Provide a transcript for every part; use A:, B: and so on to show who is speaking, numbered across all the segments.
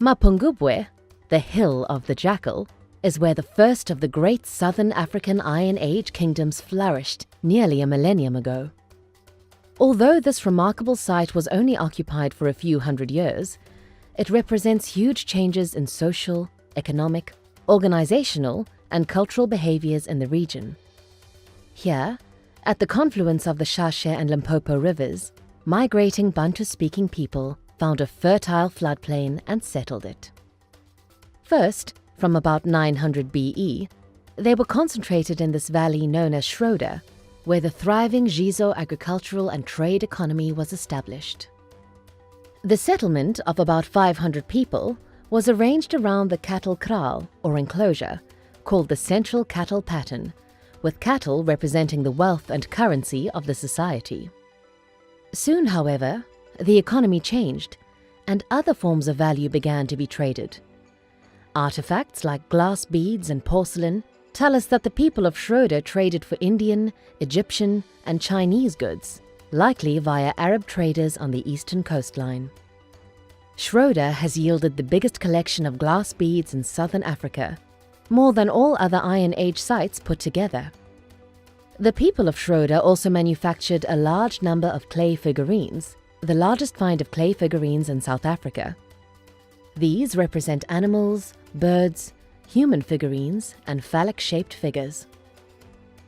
A: Mapangubwe, the Hill of the Jackal, is where the first of the great southern African Iron Age kingdoms flourished nearly a millennium ago. Although this remarkable site was only occupied for a few hundred years, it represents huge changes in social, economic, organizational, and cultural behaviors in the region. Here, at the confluence of the Shashe and Limpopo rivers, migrating Bantu-speaking people found a fertile floodplain and settled it. First, from about 900 BE, they were concentrated in this valley known as Schroeder, where the thriving Gizo agricultural and trade economy was established. The settlement of about 500 people was arranged around the cattle kraal, or enclosure, called the Central Cattle Pattern, with cattle representing the wealth and currency of the society. Soon, however, the economy changed, and other forms of value began to be traded. Artifacts like glass beads and porcelain tell us that the people of Schroeder traded for Indian, Egyptian, and Chinese goods, likely via Arab traders on the eastern coastline. Schroeder has yielded the biggest collection of glass beads in southern Africa, more than all other Iron Age sites put together. The people of Schroeder also manufactured a large number of clay figurines, the largest find of clay figurines in South Africa. These represent animals, birds, human figurines, and phallic-shaped figures.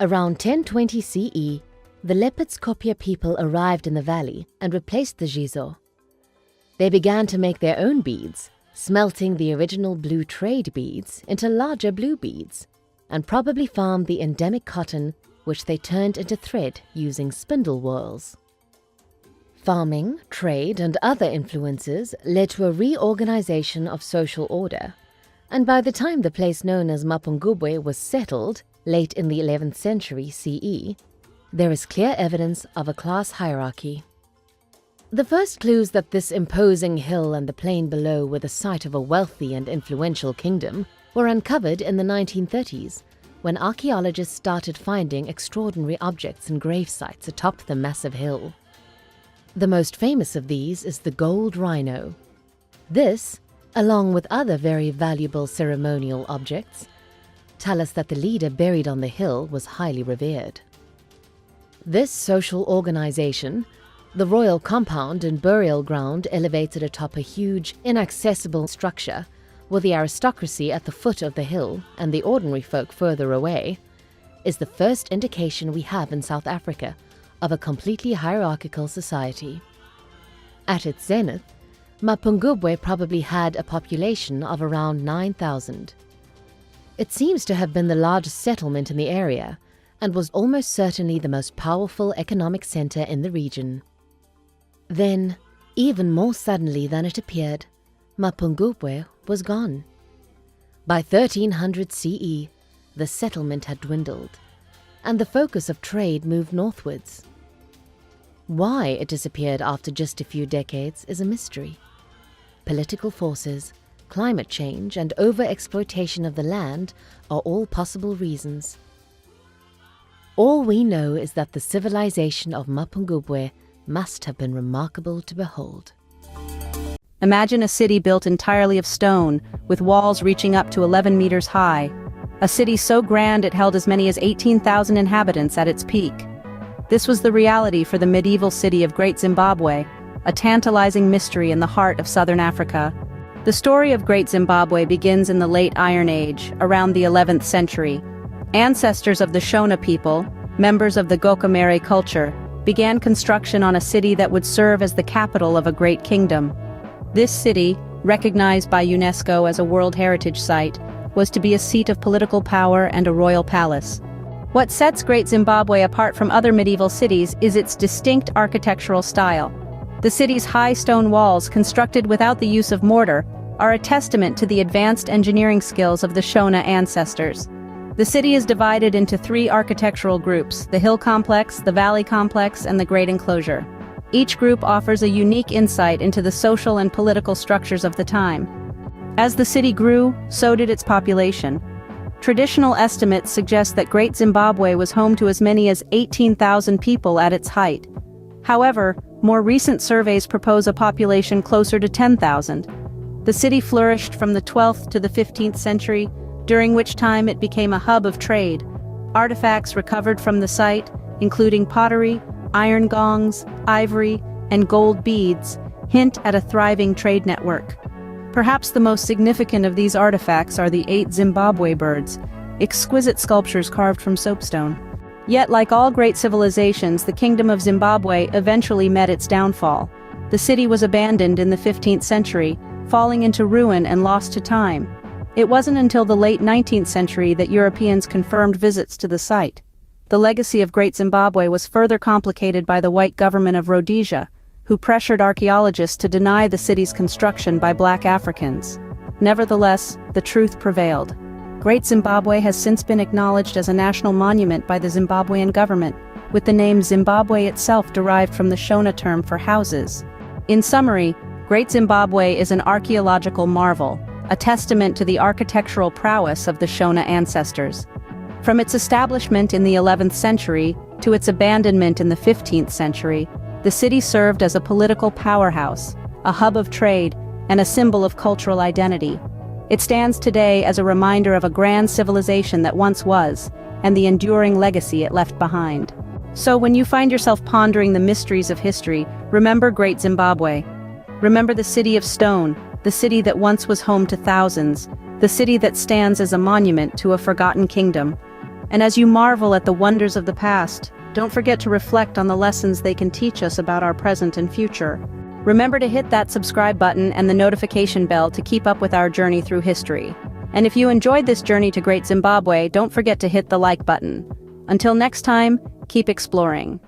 A: Around 1020 CE, the Lepidskopje people arrived in the valley and replaced the Gizo. They began to make their own beads, smelting the original blue trade beads into larger blue beads, and probably farmed the endemic cotton, which they turned into thread using spindle whorls. Farming, trade, and other influences led to a reorganization of social order, and by the time the place known as Mapangubwe was settled, late in the 11th century CE, there is clear evidence of a class hierarchy. The first clues that this imposing hill and the plain below were the site of a wealthy and influential kingdom were uncovered in the 1930s, when archaeologists started finding extraordinary objects and grave sites atop the massive hill. The most famous of these is the gold rhino. This, along with other very valuable ceremonial objects, tell us that the leader buried on the hill was highly revered. This social organization, the royal compound and burial ground elevated atop a huge, inaccessible structure, with the aristocracy at the foot of the hill and the ordinary folk further away, is the first indication we have in South Africa of a completely hierarchical society. At its zenith, Mapangubwe probably had a population of around 9,000. It seems to have been the largest settlement in the area and was almost certainly the most powerful economic center in the region. Then, even more suddenly than it appeared, Mapangubwe was gone. By 1300 CE, the settlement had dwindled, and the focus of trade moved northwards. Why it disappeared after just a few decades is a mystery. Political forces, climate change, and over-exploitation of the land are all possible reasons. All we know is that the civilization of Mapangubwe must have been remarkable to behold.
B: Imagine a city built entirely of stone, with walls reaching up to 11 meters high. A city so grand it held as many as 18,000 inhabitants at its peak. This was the reality for the medieval city of Great Zimbabwe, a tantalizing mystery in the heart of southern Africa. The story of Great Zimbabwe begins in the late Iron Age, around the 11th century. Ancestors of the Shona people, members of the Gokomere culture, began construction on a city that would serve as the capital of a great kingdom. This city, recognized by UNESCO as a World Heritage Site, was to be a seat of political power and a royal palace. What sets Great Zimbabwe apart from other medieval cities is its distinct architectural style. The city's high stone walls, constructed without the use of mortar, are a testament to the advanced engineering skills of the Shona ancestors. The city is divided into three architectural groups: the Hill Complex, the Valley Complex, and the Great Enclosure. Each group offers a unique insight into the social and political structures of the time. As the city grew, so did its population. Traditional estimates suggest that Great Zimbabwe was home to as many as 18,000 people at its height. However, more recent surveys propose a population closer to 10,000. The city flourished from the 12th to the 15th century, during which time it became a hub of trade. Artifacts recovered from the site, including pottery, iron gongs, ivory, and gold beads, hint at a thriving trade network. Perhaps the most significant of these artifacts are the 8 Zimbabwe birds, exquisite sculptures carved from soapstone. Yet, like all great civilizations, the Kingdom of Zimbabwe eventually met its downfall. The city was abandoned in the 15th century, falling into ruin and lost to time. It wasn't until the late 19th century that Europeans confirmed visits to the site. The legacy of Great Zimbabwe was further complicated by the white government of Rhodesia, who pressured archaeologists to deny the city's construction by black Africans. Nevertheless, the truth prevailed. Great Zimbabwe has since been acknowledged as a national monument by the Zimbabwean government, with the name Zimbabwe itself derived from the Shona term for houses. In summary, Great Zimbabwe is an archaeological marvel, a testament to the architectural prowess of the Shona ancestors. From its establishment in the 11th century to its abandonment in the 15th century, the city served as a political powerhouse, a hub of trade, and a symbol of cultural identity. It stands today as a reminder of a grand civilization that once was, and the enduring legacy it left behind. So when you find yourself pondering the mysteries of history, remember Great Zimbabwe. Remember the city of stone, the city that once was home to thousands, the city that stands as a monument to a forgotten kingdom. And as you marvel at the wonders of the past, don't forget to reflect on the lessons they can teach us about our present and future. Remember to hit that subscribe button and the notification bell to keep up with our journey through history. And if you enjoyed this journey to Great Zimbabwe, don't forget to hit the like button. Until next time, keep exploring.